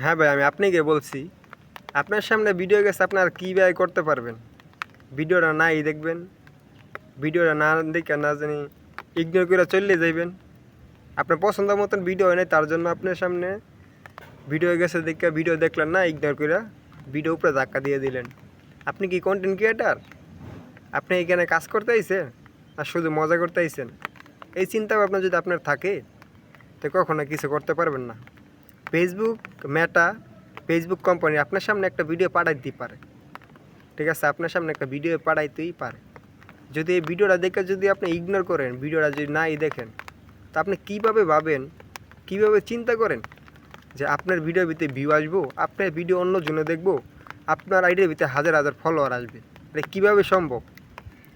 হ্যাঁ ভাই, আমি আপনাকে বলছি, আপনার সামনে ভিডিও গেছে, আপনার কী ব্যয় করতে পারবেন? ভিডিওটা নাই দেখবেন, ভিডিওটা না দেখে না জানি ইগনোর করে চলে যাইবেন। আপনার পছন্দ মতন ভিডিও হয় নাই, তার জন্য আপনার সামনে ভিডিও গেছে দেখে ভিডিও দেখলেন না, ইগনোর করে ভিডিও উপরে ধাক্কা দিয়ে দিলেন। আপনি কি কন্টেন্ট ক্রিয়েটার? আপনি এখানে কাজ করতে আইছেন আর শুধু মজা করতে আইছেন? এই চিন্তা ভাবনা যদি আপনার থাকে তো কখনো কিছু করতে পারবেন না। ফেসবুক মেটা, ফেসবুক কোম্পানি আপনার সামনে একটা ভিডিও পাঠাইতেই পারে, ঠিক আছে? আপনার সামনে একটা ভিডিও পাঠাইতেই পারে। যদি এই ভিডিওটা দেখে যদি আপনি ইগনোর করেন, ভিডিওটা যদি নাই দেখেন, তা আপনি কীভাবে ভাবেন, কীভাবে চিন্তা করেন যে আপনার ভিডিওর ভিতরে ভিউ আসবো, আপনার ভিডিও অন্যজনে দেখবো, আপনার আইডির ভিতরে হাজার হাজার ফলোয়ার আসবে? এটা কীভাবে সম্ভব?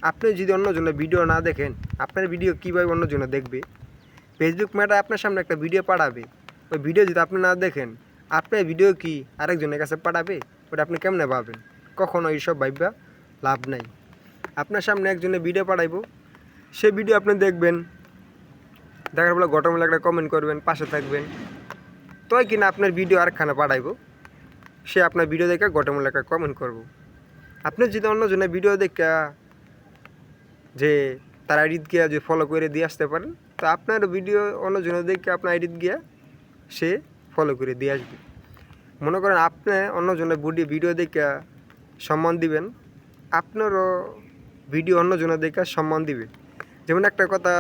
আপনি যদি অন্যজনের ভিডিও না দেখেন, আপনার ভিডিও কীভাবে অন্যজনে দেখবে? ফেসবুক মেটা আপনার সামনে একটা ভিডিও পাঠাবে, ওই ভিডিও যদি আপনি না দেখেন, আপনার ভিডিও কি আরেকজনের কাছে পাঠাবে? ওটা আপনি কেমনে ভাবেন? কখনো এইসব ভাববা লাভ নাই। আপনার সামনে একজনের ভিডিও পাঠাইবো, সে ভিডিও আপনি দেখবেন, দেখার পরে ঘটনামূলক একটা কমেন্ট করবেন, পাশে থাকবেন, তই কিনা আপনার ভিডিও আরেকখানে পাঠাইবো, সে আপনার ভিডিও দেখে ঘটনামূলক একটা কমেন্ট করবো। আপনি যদি অন্যজনের ভিডিও দেখে যে তার আইডিত গিয়া যে ফলো করে দিয়ে আসতে পারেন, তো আপনার ভিডিও অন্যজনের দেখে আপনার আইডিত গিয়া সে ফলো করে দিয়ে আসবে। মনে করেন আপনি অন্যজনের ভিডিও দেখে সম্মান দিবেন, আপনারও ভিডিও অন্যজনের দেখে সম্মান দিবে। যেমন একটা কথা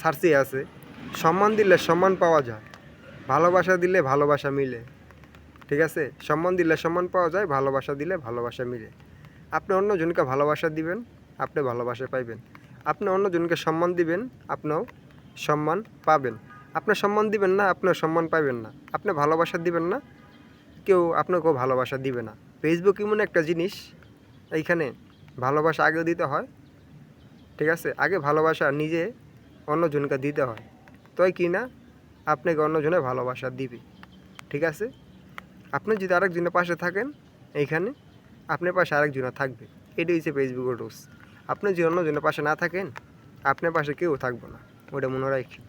সার্চে আছে, সম্মান দিলে সম্মান পাওয়া যায়, ভালোবাসা দিলে ভালোবাসা মিলে। ঠিক আছে? সম্মান দিলে সম্মান পাওয়া যায়, ভালোবাসা দিলে ভালোবাসা মিলে। আপনি অন্যজনকে ভালোবাসা দিবেন, আপনি ভালোবাসা পাইবেন। আপনি অন্যজনকে সম্মান দিবেন, আপনিও সম্মান পাবেন। আপনি সম্মান দিবেন না, আপনিও সম্মান পাবেন না। আপনি ভালোবাসা দিবেন না, কেউ আপনাকেও ভালোবাসা দিবে না। ফেসবুক এমন একটা জিনিস, এইখানে ভালোবাসা আগে দিতে হয়, ঠিক আছে? আগে ভালোবাসা নিজে অন্যজনকে দিতে হয়, তই কি না আপনাকে অন্যজনে ভালোবাসা দিবে। ঠিক আছে? আপনি যদি আরেকজনের পাশে থাকেন, এইখানে আপনার পাশে আরেকজনের থাকবে। এটাই হচ্ছে ফেসবুকের রুলস। আপনি যদি অন্যজনের পাশে না থাকেন, আপনার পাশে কেউ থাকবে না, ওটা মনে রাখি।